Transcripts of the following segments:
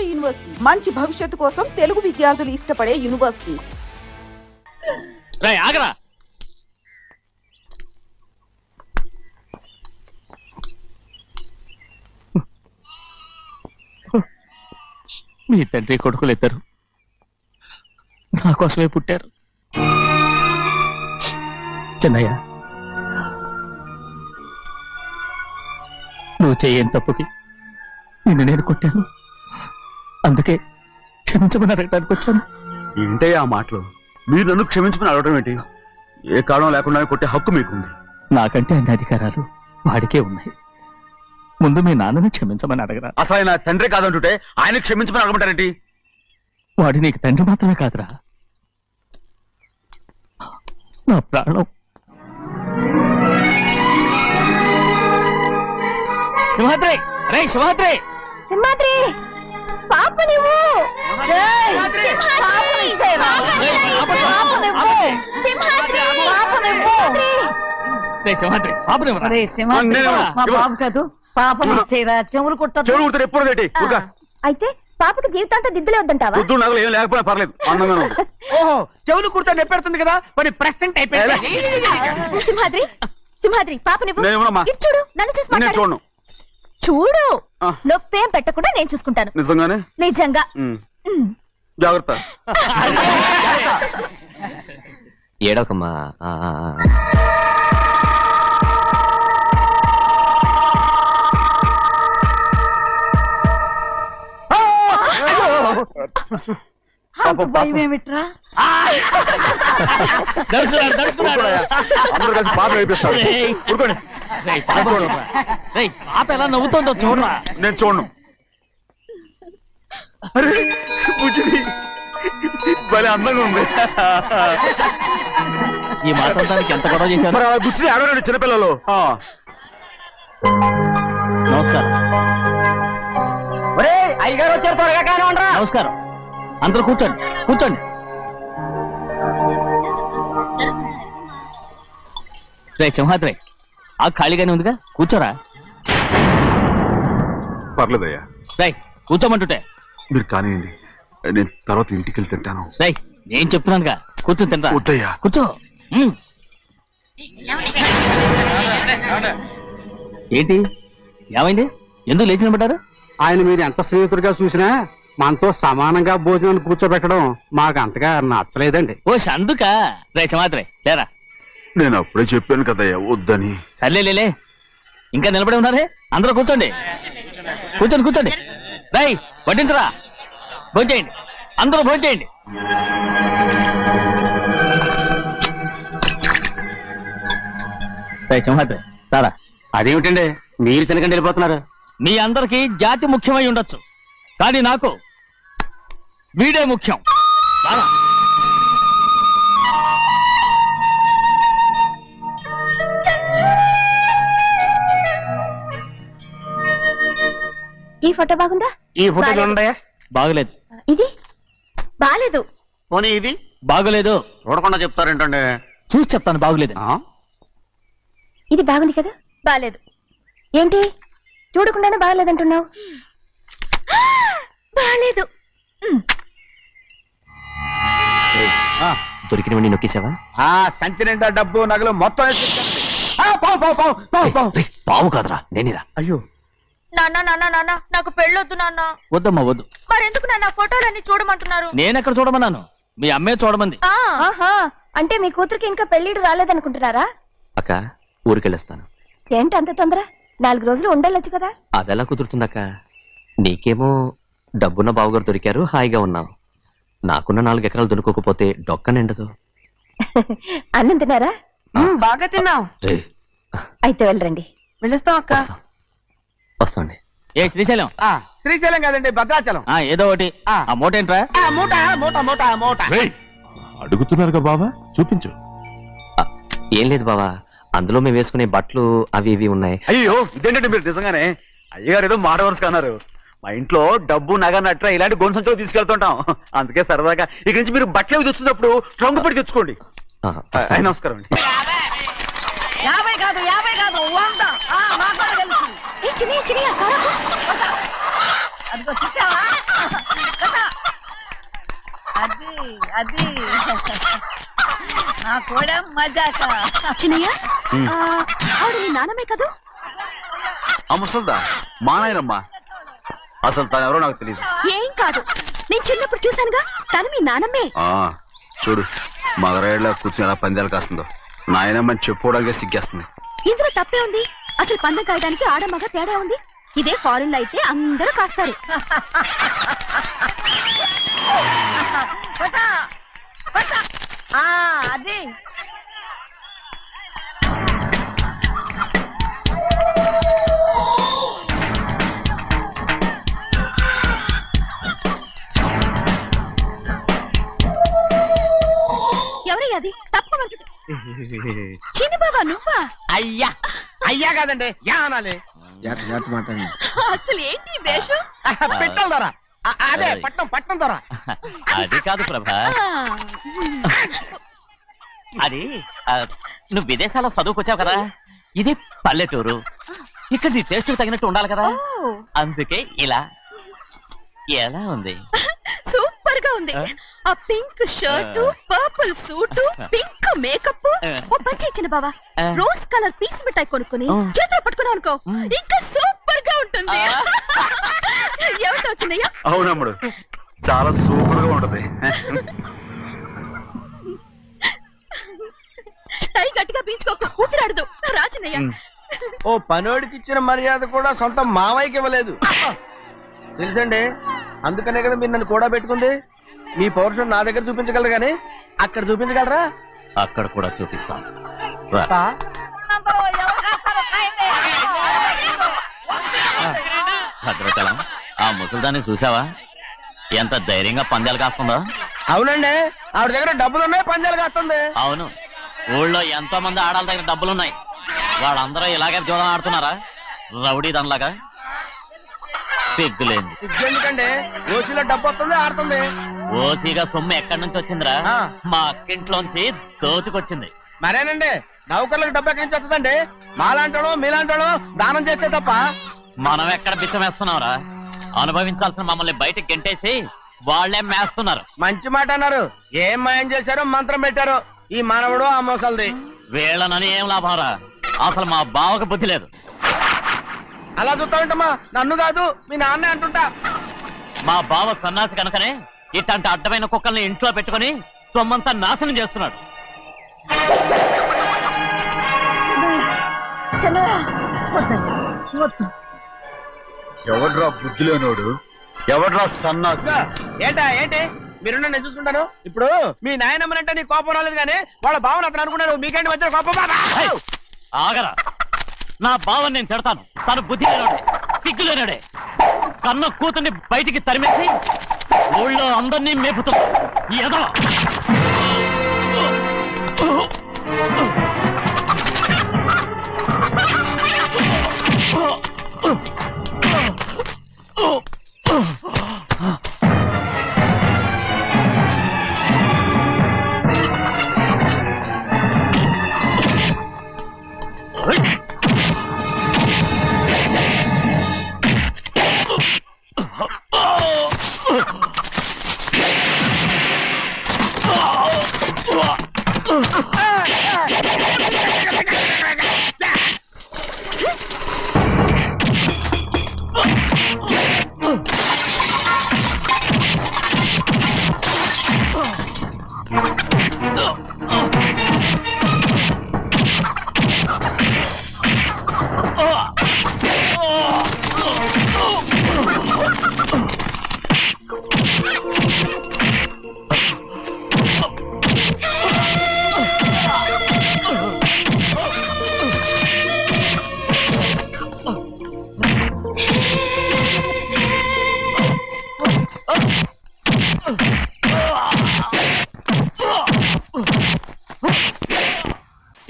నాడు యూనివర్సిటీ మంచి భవిష్యత్తు కోసం తెలుగు విద్యార్థులు ఇష్టపడే యూనివర్సిటీ. ఆగరా. మీ తండ్రి కొడుకులు ఇద్దరు నా కోసమే పుట్టారు. చిన్నయ్య, నువ్వు చేయని తప్పుకి నిన్ను నేను కొట్టాను. అందుకే క్షమించమని అడగడానికి వచ్చాను. ఏంటే ఆ మాటలు? మీరు నన్ను క్షమించమని అడగడం ఏంటి? ఏ కారణం లేకుండా కొట్టే హక్కు మీకుంది. నాకంటే అన్ని అధికారాలు వాడికే ఉన్నాయి. ముందు మీ నాన్నని క్షమించమని అడగరా. అసలు ఆయన తండ్రి కాదంటుంటే ఆయన క్షమించమని అడగమంటారేంటి? వాడి నీకు తండ్రి మాత్రమే కాదురా, నా ప్రాణం. సింహాద్రి, రే సింహాద్రి, సింహాద్రి పాప నువ్వు బాబు కాదు, పాపని ఇచ్చేరా. చెవులు కుట్టారు ఎప్పుడు అయితే పాపకి జీవితాంతం దిద్దులే వద్దంటావా? ఏం లేకపోయినా పర్లేదు. ఓహో, చెవులు కుర్తా నెప్పెడుతుంది కదా, మరి ప్రెసెంట్ అయిపోయింది. సింహాద్రి, సింహాద్రి పాప నువ్వు చూడు, నన్ను చూసి మాట్లాడు. చూడు, నొప్పేం పెట్టకుండా నేను చూసుకుంటాను. నిజంగానే? నిజంగా. జాగ్రత్త. ఏడోకమ్మా. భయమేమిట్రా? అందరూ కలిసి పాప వేపిస్తారు. పాప ఎలా నవ్వుతుందో చూడరా. నేను చూడను. అరే బుజ్జిది భలే అందంగా ఉంది. ఈ మాట్లాడడానికి ఎంత గొడవ చేశారు? బుజ్జిది ఆడవాడు చిన్నపిల్లలు. నమస్కారం. అయ్యగారు వచ్చారు, త్వరగా కానివ్వండి. నమస్కారం. అందరూ కూర్చోండి, కూర్చోండి. రే సింహాద్రి, ఆ ఖాళీగానే ఉందిగా, కూర్చోరా. పర్లేదయ్యా. రై కూర్చోమంటుంటే. మీరు కానివ్వండి, నేను తర్వాత ఇంటికి వెళ్ళి తింటాను. రై నేను చెప్తున్నానుగా, కూర్చొని తింటా. వద్దయ్యా. కూర్చో. ఏంటి ఏమైంది? ఎందుకు లేచి నిలబడ్డారు? ఆయన మీరు ఎంత స్నేహితుడిగా చూసినా మనతో సమానంగా భోజనాన్ని కూర్చోబెట్టడం మాకు అంతగా నచ్చలేదండి. ఓ అందుక. రే సింహాద్రి లేరా. నేను అప్పుడే చెప్పాను కదయ్యా వద్దని. సర్లేలే, ఇంకా నిలబడి ఉన్నారే. అందరూ కూర్చోండి, కూర్చోండి, కూర్చోండి. రై వడ్డించరా, భోంచేయండి, అందరూ భోంచేయండి. రై సింహాద్రి సారా. అదేమిటండి మీరు తినకండి వెళ్ళిపోతున్నారు? మీ అందరికీ జాతి ముఖ్యమై ఉండొచ్చు, కానీ నాకు వీడే ముఖ్యం. సారా. ఈ ఫోటో బాగుందా? ఈ ఫోటో చూడండి. బాగలేదు. ఇది బాలేదు. పోనీ ఇది బాగలేదు. చూడకుండా చెప్తారేంటండి? చూసి చెప్తాను. బాగలేదు. ఇది బాగుంది కదా? బాలేదు. ఏంటి చూడకుండానే బాగలేదంటున్నావు? బాలేదు. దొరికినవన్నీ నొక్కేసావా? సంచి నిండా డబ్బు నగలు మొత్తం పావు కాదురా, నేనేరా. అయ్యో నాన్న, నాన్న, నాన్న, నాకు పెళ్ళొద్దు నాన్న. వద్దమ్మా వద్దు. మరెందుకు నాన్న ఫోటోలన్నీ చూడమంటున్నారు? నేనెక్కడ చూడమన్నాను? మీ అమ్మే చూడమంది. అంటే మీ కూతురికి ఇంకా పెళ్లిడు రాలేదనుకుంటున్నారా? అక్క ఊరికెళ్ళొస్తాను. ఏంటి అంత తొందర? 4 రోజులు ఉండొచ్చు కదా. అదెలా కుదురుతుందక్క? నీకేమో డబ్బున్న బావగారు దొరికారు, హాయిగా ఉన్నావు. నాకున్న 4 ఎకరాలు దొరకకపోతే డొక్క నిండదు. అన్నం తిన్నారా? బాగా తిన్నావు. అయితే వెళ్ళరండి. వెళ్ళొస్తాం అక్క. వస్తాండి. ఏ శ్రీశైలం? శ్రీశైలం కాదండి, భద్రాచలం. ఏదో ఒకటి. ఆ మూట ఏంట్రా? మూట మూట మూట మూట. అడుగుతున్నారుగా బావా, చూపించు. ఏం లేదు బావా, అందులో మేము వేసుకునే బట్టలు అవి ఇవి ఉన్నాయి. అయ్యో ఇదేంటంటే మీరు నిజంగానే అయ్యగారు ఏదో మాట వరుస అన్నారు. మా ఇంట్లో డబ్బు నగ నట్ర ఇలాంటి గొంతు సంచులు తీసుకెళ్తుంటాం. అందుకే సరదాగా ఇక్కడి నుంచి మీరు బట్టలు తెచ్చుకున్నప్పుడు ట్రంక్ పెట్టి తెచ్చుకోండి. నమస్కారం అండి. 50 కాదు 100. మాకు కూడా తెలుసు. చిన్న అదిగో చూసావా? అది నా కూడా మజాక. చిన్నయ్య ఆవిడ నీ నాన్నమే కదూ? ఆ ముసల్దా మా నాయనమ్మా. అసలు తను ఎవరో నాకు తెలియదు. ఏం కాదు, నేను చిన్నప్పుడు చూశానుగా, తను మీ నాన్నమ్మే. చూడు మగరాయిలా కూర్చుని ఎలా పందాలు కాస్తుందో. నాయనమ్మని చెప్పుకోవడానికి సిగ్గేస్తుంది. ఇందులో తప్పే ఉంది? అసలు పందెం కాయడానికి ఆడమగ తేడా ఉంది. ఇదే ఫారెన్ లో అయితే అందరూ కాస్తారు. అది ఎవరయ్యా అది? తప్పమంటు చిన్న బాబా నువ్వా? అయ్యా అయ్యా కాదండి యా అనాలి. అసలు ఏంటి ఈ వేషం? పెట్టాలి దొర. అదే పట్నం పట్నం దొర. అది కాదు ప్రభా, అది నువ్వు విదేశాల్లో చదువుకొచ్చావు కదా, ఇది పల్లెటూరు. ఇక్కడ నీ టేస్ట్ తగినట్టు ఉండాలి కదా, అందుకే ఇలా. ఎలా ఉంది? సూపర్ గా ఉంది. ఆ pink shirt, purple suit, pink makeup. ఓ పని చిన్న బావా, రోజ్ కలర్ పీస్ మిఠాయి కొనుక్కుని చేతులు పట్టుకున్నావు అనుకో, ఇంకా సూపర్ గా ఉంటుంది. ఏమిటో చిన్నయ్య? అవునమ్ముడు, చాలా సూపర్ గా ఉంటది. టై గట్టిగా పీంచుకోకు, ఊపిరాడదు. రా చిన్నయ్య. ఓ పనోడికి ఇచ్చిన మర్యాద కూడా సొంత మావయ్యకి ఇవ్వలేదు తెలుసండి. అందుకనే కదా మీరు నన్ను కూడా పెట్టుకుంది. మీ పౌరుషం నా దగ్గర చూపించగలరు గానీ అక్కడ చూపించగలరా? అక్కడ కూడా చూపిస్తాను. భద్రాచలం, ఆ ముసల్దాన్ని చూసావా? ఎంత ధైర్యంగా పందాలు కాస్తుందో. అవునండి, ఆవిడ దగ్గర డబ్బులు ఉన్నాయి, పందాలు కాస్తుంది. అవును, ఊళ్ళో ఎంతో మంది ఆడాళ్ళ దగ్గర డబ్బులున్నాయి. వాళ్ళందరూ ఇలాగే జోదం ఆడుతున్నారా రౌడీ దానిలాగా? సిగ్గులేదు. ఎందుకండి ఓసీలో డబ్బు వస్తుంది, ఆడుతుంది. ఓసీగా సొమ్ము ఎక్కడి నుంచి వచ్చిందిరా? మా అక్కింట్లోంచి దోచుకొచ్చింది. మరేనండి, నౌకర్లకు డబ్బు ఎక్కడి నుంచి వస్తుందండి? మాలాంటోళ్ళు మీలాంటోళ్ళు దానం చేస్తే తప్ప. మనం ఎక్కడ బిచ్చం వేస్తున్నావురా? అనుభవించాల్సిన మమ్మల్ని బయటకు గెంటేసి వాళ్లే మేస్తున్నారు. మంచి మాట అన్నారు. ఏం మాయం చేశారో మంత్రం పెట్టారో ఈ మానవుడు ఆ మోసల్ది. వీళ్ళనని ఏం లాభం రా? అసలు మా బావకు బుద్ధి లేదు. అలా చూస్తామంటమ్మా, నన్ను కాదు మీ నాన్నే అంటుంటా. మా బావ సన్నాసి కనుకనే ఇట్లాంటి అడ్డమైన కుక్కల్ని ఇంట్లో పెట్టుకుని సొమ్మంతా నాశనం చేస్తున్నాడు. ఎవడ్రా బుద్ధిలోనోడు? ఎవడ్రా సన్నాసి? ఏంటా ఏంటి? మీరు నేను చూసుకుంటాను. ఇప్పుడు మీ నాయనమ్మనంటే నీ కోపం రాలేదు కానీ వాళ్ళ భావన అతను అనుకున్నాడు. మీకేంటి మధ్య కోపం? ఆగరా, నా బావని నేను తిడతాను. తను బుద్ధి లేనాడే, సిగ్గు లేనాడే. కన్న కూతుర్ని బయటికి తరిమేసి ఊళ్ళో అందరినీ మేపుతున్నా. ఏదో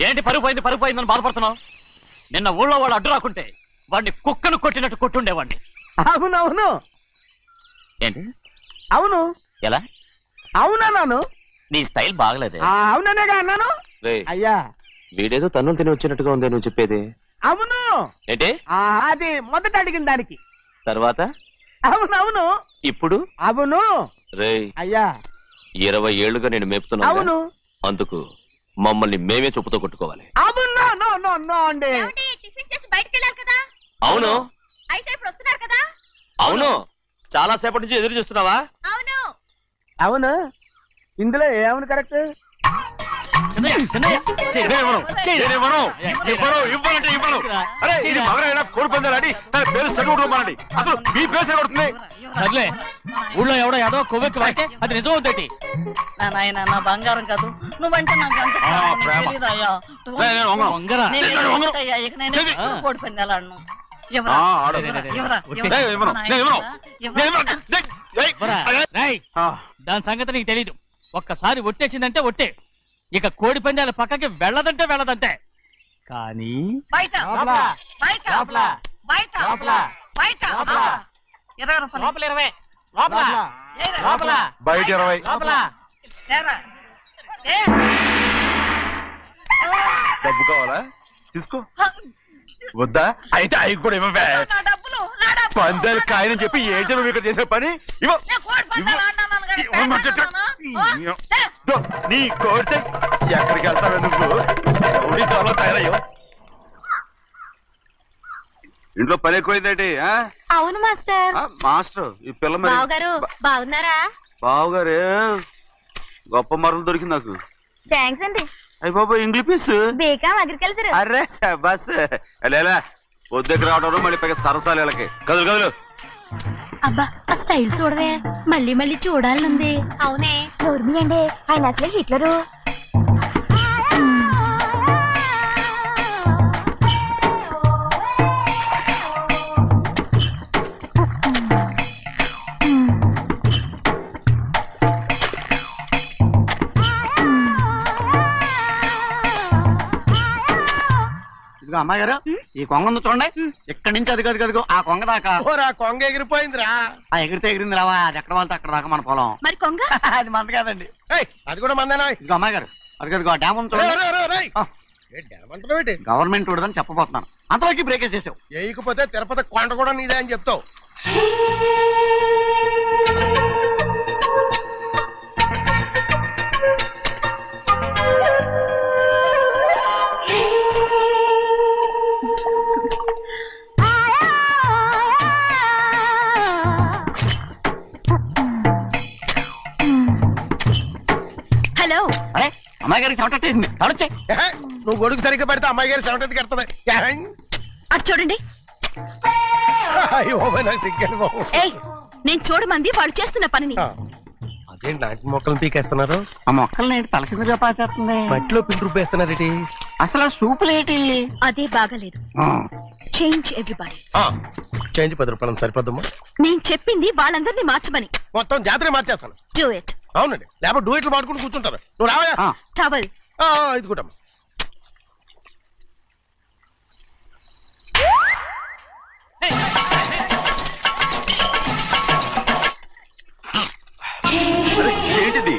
ఏంటి పరుగు పోయిందని బాధపడుతున్నావు? నిన్న ఊళ్ళో వాడు అడ్డు రాకుంటే వాడిని కుక్కను కొట్టినట్టు కొట్టుండేవాడిని. అవునవును. ఏంటి? అవును. ఎలా? అవునన్నాను. నీ స్టైల్ బాగలేదే. అవుననేగా అన్నాను. అయ్యా, వీడేదో తన్నులు తిని వచ్చినట్టుగా ఉంది నువ్వు చెప్పేది. అవును. ఏంటి? అది మొదట అడిగిన దానికి తర్వాత అవునవును. ఇప్పుడు అవును. రేయ్, అయ్యా, 20 ఏళ్లుగా నేను మేపుతున్నా అవును అందుకు మమ్మల్ని మేమే చెప్పుతో కొట్టుకోవాలి. అవును నో నో నో అండి. టిఫిన్ చేసి బయటికి వెళ్ళారు కదా, అవును అయితే ఇప్పుడు వస్తున్నారు కదా. అవును చాలా సేపటి నుంచి ఎదురు చూస్తున్నావా? అవును. అవును ఇందులో ఏమని కరెక్ట్? చిన్నయ్య, చిన్నయ్య, చెయ్యి. అరే ఇది మగరైనా కోడి పందాలని తన పేరు సెలవుకోమనండి. అసలు మీ పేరు సెలవుతుంది. సర్లే, ఊళ్ళో ఎవడో ఏదో కొవ్వెక్కి వాడితే అది నిజం అవుతాయి. నా నాయన నా బంగారం కాదు, నువ్వంటే నాకు ఎంత ప్రేమ. తెలీదయ్యా. నేను వంగను. వంగరా. నేను నేను వంగను. ఎక్కడయ్యా, ఇక నేను చెయ్యి. ఎప్పుడు కోడి పందాలాడను. ఎవరా? ఆడు. ఎవరా? నేను ఎవరా? ఇవ్వను. నేను ఇవ్వను. ఎవరా? నేను ఇవ్వను. ఏయ్, పోరా. ఏయ్. రేయ్, ఆ, దాని సంగతి నీకు తెలీదు. ఒక్కసారి ఒట్టేసిందంటే ఒట్టే. ఇక కోడి పందాల పక్కకి వెళ్ళదంటే వెళ్ళదంటే. కానీ బయట బయట బయట బయట 20 రూపాయలు. లోపల 20, ఏరా? లోపల బయట 20. ఏరా? ఏ? డబ్బు కావాలా? తీసుకో. వద్దా? అయితే అవి కూడా ఇవ్వవే. నా డబ్బులు, నా డబ్బులు. పందాలు కాయని చెప్పి ఏంటి నువ్వు ఇక్కడ చేసే పని? ఇవ్వ. నేను కోడి పందాలు ఆడినాను కానీ ఇవ్వమంటే పెట్టాను. దో, నీ కోరితే ఎక్కడికి వెళ్తావే నువ్వు? ఉడి త్వరలో తయారయ్యో. ఇంట్లో పని ఎక్కువైందేంటి? అవును మాస్టర్. మాస్టర్ ఈ పిల్ల మరి బావగారు బాగున్నారా? బావుగారే గొప్ప మరలు దొరికింది నాకు. థ్యాంక్స్ అండి. అయ్యి బాబు ఇంగ్లీష్ పీస్. బేకాం అగ్రికల్చర్. అరే బస్ లేలా పొద్దుకి రావడం మళ్ళీ పైగా సరసాలు వీళ్ళకి. కదులు కదులు. అబ్బా ఆ స్టైల్ చూడవే, మళ్ళీ మళ్ళీ చూడాలనుంది. అవునే, నోర్మి అండి, ఆయన అసలే హిట్లరు. ఇదిగో అమ్మాయి గారు, ఈ కొంగ ఉంది చూడండి. ఇక్కడి నుంచి అది కదిగో ఆ కొంగ దాకా. ఓరా కొంగ ఎగిరిపోయిందిరా. ఆ ఎగిరితే ఎగిరింది రావా, అది ఎక్కడ వాళ్ళతో అక్కడ దాకా మన పొలం. మరి కొంగ అది మంద కాదండి. ఏయ్, అది కూడా మందేనా? ఇదిగో అమ్మాయి గారు, అది కదిగో డ్యామ్ ఉంది చూడండి. గవర్నమెంట్ ఉండదని చెప్పబోతున్నాను, అంతలోకి బ్రేక్ చేసావు. వేయకపోతే తిరుపతి కొండ కూడా నీదే అని చెప్తావు. హలో. అరే అమ్మాయి గారికి చెమటేసింది, తడొచ్చే. ఏహే, నువ్వు గొడుగు సరిగ్గా పెడితే అమ్మాయి గారి సెవెంటీ కడుతుంది. అటు చూడండి. ఏయ్, నేను చూడమంది వాళ్ళు చేస్తున్న పనిని. అదేంటి నాటి మొక్కలను పీకేస్తున్నారు? ఆ మొక్కల్ని తల కిందగా పాచేస్తుంది. మట్టిలో పిండి రూపేస్తున్నారేటి? అసలు సూపులేటి. అదే బాగాలేదు. Change everybody. చేంజ్ 10 రూపాయలు సరిపోద్దమ్మా. నేను చెప్పింది వాళ్ళందరినీ మార్చమని. మొత్తం జాతర మార్చేస్తాను. Do it. అవునండి, లేకపోతే డూయిట్లు మాడుకుంటూ కూర్చుంటారు. నువ్వు రావయా? టవల్. ఇది కూడా ఏంటిది?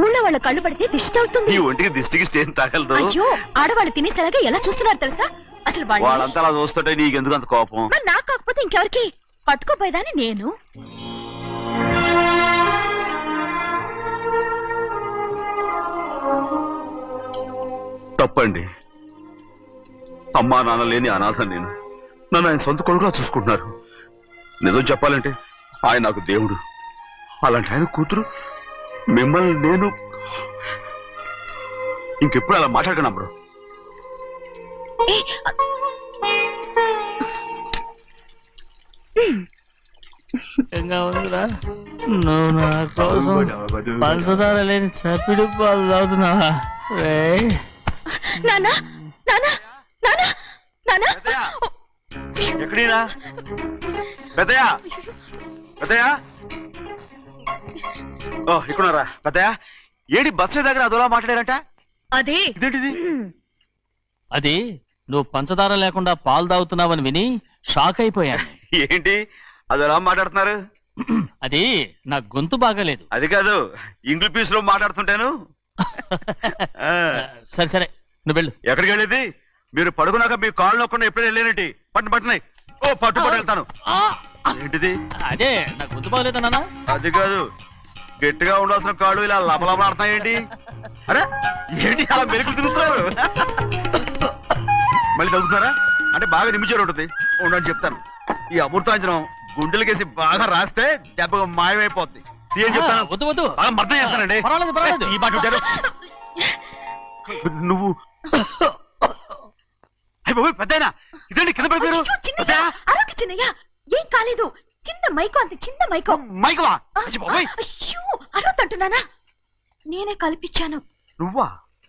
ఊళ్ళో వాళ్ళ కళ్ళు పడితే దిష్టి తగులుతుంది. ఈ ఒంటికి దిష్టికి స్టేన్ తగలదు. అయ్యో, ఆడవాళ్ళు తినేసేలాగా ఎలా చూస్తున్నారు తెలుసా? అసలు వాళ్ళంతా అలా చూస్తుంటే నీకెందుకు అంత కోపం? మరి నాకు కాకపోతే ఇంకెవరికి? పట్టుకోపోయేదాన్ని నేను. తప్పండి. అమ్మా నాన్న లేని అనాథ నేను. నన్ను ఆయన సొంత కొడుకులా చూసుకుంటున్నారు. నిజం చెప్పాలంటే ఆయన నాకు దేవుడు. అలాంటి ఆయన కూతురు మిమ్మల్ని నేను ఇంకెప్పుడు అలా మాట్లాడగలను బ్రో. నువ్వు నా కోసం పంచదార లేని చప్పిడి పాలు తాగుతున్నావా? నానా నానా నానా నానా ఎక్కడీనా పెద్దయా? పెద్దయా? ఓ ఇక్కడున్నారా పెద్దయా? ఏడి బస్సు దగ్గర అదోలా మాట్లాడారంట. అదే ఇదేంటిది? అది నువ్వు పంచదార లేకుండా పాలు తాగుతున్నావని విని షాక్ అయిపోయాను. ఏంటి అదోలా మాట్లాడుతున్నారు? అది నా గొంతు బాగాలేదు. అది కాదు, ఇంగ్లీష్ పీస్ లో మాట్లాడుతుంటాను. సరే సరే, నువ్వు వెళ్ళు. ఎక్కడికి వెళ్ళేది? మీరు పడుకున్నాక మీ కాళ్ళు నొక్కకుండా ఎప్పుడైనా వెళ్ళేనంటి? పట్టునాయి. ఓ పట్టు వెళ్తాను. ఏంటిది? అదే నా గొంతు బాగలేదు నాన్న. అది కాదు, గట్టిగా ఉండాల్సిన కాళ్ళు ఇలా లబలబలాడుతున్నాయేంటి? అరే ఏంటి అలా మెరుకులు తిరుగుతున్నారు? మళ్ళీ తగ్గుతున్నారా? అంటే బాగా నిమిషాలు ఉంటుంది. ఉండని చెప్తాను. ఈ అమృతాంజనం గుండెలకేసి బాగా రాస్తే దెబ్బగా మాయమైపోద్ది. తీయని చెప్తాను. వద్దు వద్దు, బాగా మర్దం చేస్తానండి. పర్వాలేదు పర్వాలేదు. ఈ మాట ఉంటారు నువ్వు. పెద్దయినా ఇదండి కింద పడిపోయారు. అయ్యో, చిన్నయ్య, అరవకు చిన్నయ్య, ఏం కాలేదు. చిన్న మైకో, అంతే చిన్న మైకో. మైకవా? అయ్యో, అరవతంటున్నానా? నేనే కల్పించాను. నువ్వా?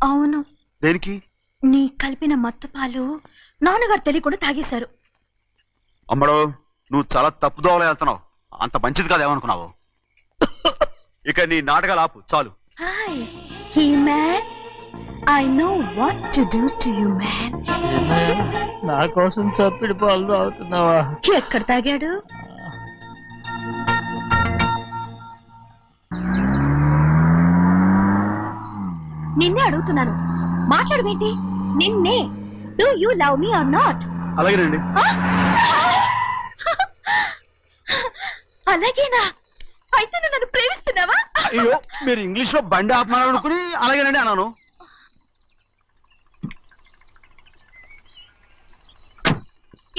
అవును. దేనికి? నీ కలిపిన మత్తు పాలు నాన్నగారు తెలియకుండా తాగేశారు. అమ్మడు, నువ్వు చాలా తప్పు దోవలో వెళ్తున్నావు. అంత మంచిది కాదేమనుకున్నావు. ఇక నీ నాటకాలు ఆపు చాలు. Hi he man, I know what to do to you man. నా కోసం చప్పిడి పాలు తాగుతున్నావా? ఎక్కడ తాగాడు? నిన్నే అడుగుతున్నాను, మాట్లాడవేంటి? నిన్నే. Do you love me or not? అలాగేనండి. అలాగేనా? అయితే నువ్వు నన్ను ప్రేమిస్తున్నావా? అయ్యో, మీరు ఇంగ్లీష్ లో బండి ఆపమాలనుకుని అలాగేనండి అన్నాను.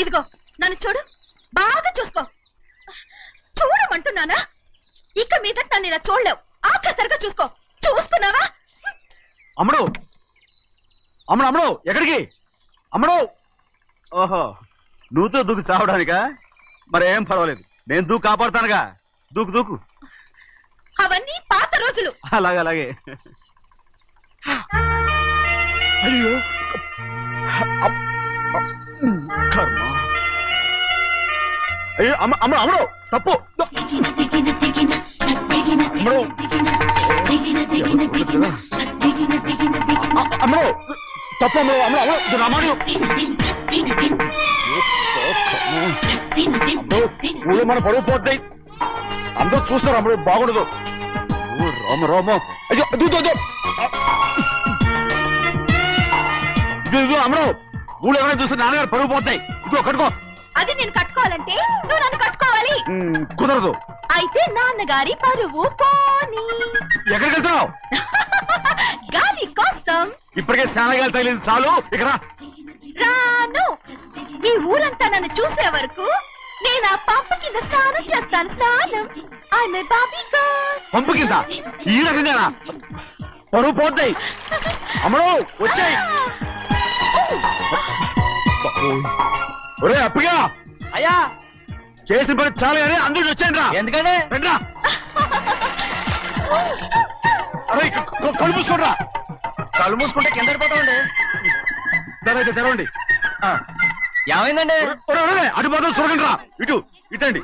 ఇదిగో నన్ను చూడు, బాగా చూసుకో. చూడమంటున్నానా? ఇక మీద నన్ను ఇలా చూడలేవు. ఆఖసరిగా చూసుకో. చూసుకున్నావా? అమ్మడు అమ్మడు అమ్మడు ఎక్కడికి? అమ్మడు. ఓహో, నువ్వుతో దూకు చావడానికా? మరేం పర్వాలేదు, నేను దూకు కాపాడుతానుగా. దూకు దూకు. అవన్నీ పాత రోజులు. అలాగే అలాగే. అయ్యో కర్మ. అయ్యో అమ్మ అమ్మ అమ్మడు తప్పు. అమ్మడు అమ్మడు తప్పు. అమ్మడు అమ్మడు అమ్మడు రామాడు. ఊళ్ళో మన పరువు పోతాయి. అందరూ చూస్తారు. అమ్మడు బాగుండదు. రామ రామ. అయ్యో ఇదిగో అమ్మడు, ఊళ్ళో ఎవరైనా చూస్తే నాన్నగారు పరువు పోతాయి. ఇదిగో కట్టుకో. అది నేను కట్టుకోవాలంటే నువ్వు నన్ను కట్టుకోవాలి. కుదరదు. అయితే నాన్నగారి పరువు పోనీ. ఎక్కడికి వెళ్తున్నావు? గాలి కోసం. ఇప్పటికే స్నానగాలు తగిలింది చాలు. ఇక్కడ రాను. ఈ ఊరంతా నన్ను చూసే వరకు నేను ఆ పంపు కింద స్నానం చేస్తాను. స్నానం. I'm a Barbie girl. పంపు కింద ఈ రకంగానా? పరువు పోతాయి. అమ్మడు వచ్చాయి. ఒరే అప్పగా, అయ్యా చేసిన పని చాలు కానీ అందరూ వచ్చాను రా. ఎందుకంటే రండ్రా. అరే కళ్ళు మూసుకోండిరా. కళ్ళు మూసుకుంటే కింద పడిపోతామండి. సరే అయితే తెరవండి. ఏమైందండి? అటు మాత్రం చూడండి రా. ఇటు ఇటండి.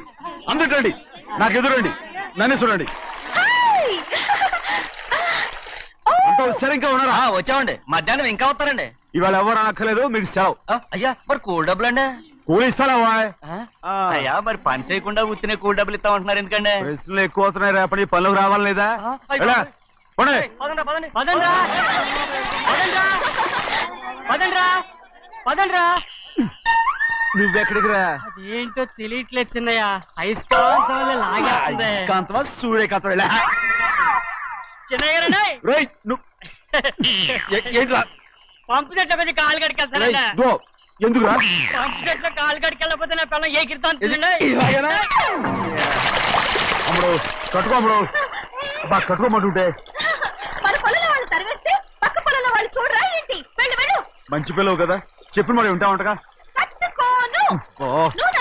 అందరు ఇటండి. నాకు ఎదురండి. నన్నే చూడండి. అంత సరే ఇంకా ఉన్నారా? వచ్చామండి. మధ్యాహ్నం ఇంకా వస్తారండి. ఇవాళ ఎవరు అనక్కర్లేదు, మీకు సెలవు. అయ్యా మరి కూల్ డబ్బులు అండి? కూలి ఇస్తారా? అయ్యా మరి పని చేయకుండా ఉత్తినే కూల్ డబ్బులు ఇస్తామంటున్నారు ఎందుకండి? ప్రశ్నలు ఎక్కువ అవుతున్నాయి. రేపటి పనులకు రావాలి లేదా? ఎలా? పోనీ. నువ్వెక్కడికి రా? ఏంటో తెలియట్లేదు చిన్నయ్య. అయస్కాంతం లాగేస్తుంది. అయస్కాంతమా సూర్యకాంతం? చిన్నయ్య ఏంట్రా? పంపు చెట్ల కొద్ది కాలు కడికెళ్తానండి. ఎందుకురా? పంపు చెట్ల కాలు కడికెళ్ళకపోతే నా పిల్లలు ఏ కిర్తాను. అమ్మడు కట్టుకో. అమ్మడు బాగా కట్టుకోమంటుంటే మన పొలంలో వాళ్ళు తరివేస్తే పక్క పొలంలో వాళ్ళు చూడరా ఏంటి? వెళ్ళు వెళ్ళు. మంచి పిల్లవు కదా, చెప్పిన మరి ఉంటా ఉంటగా. కట్టుకోను. నువ్వు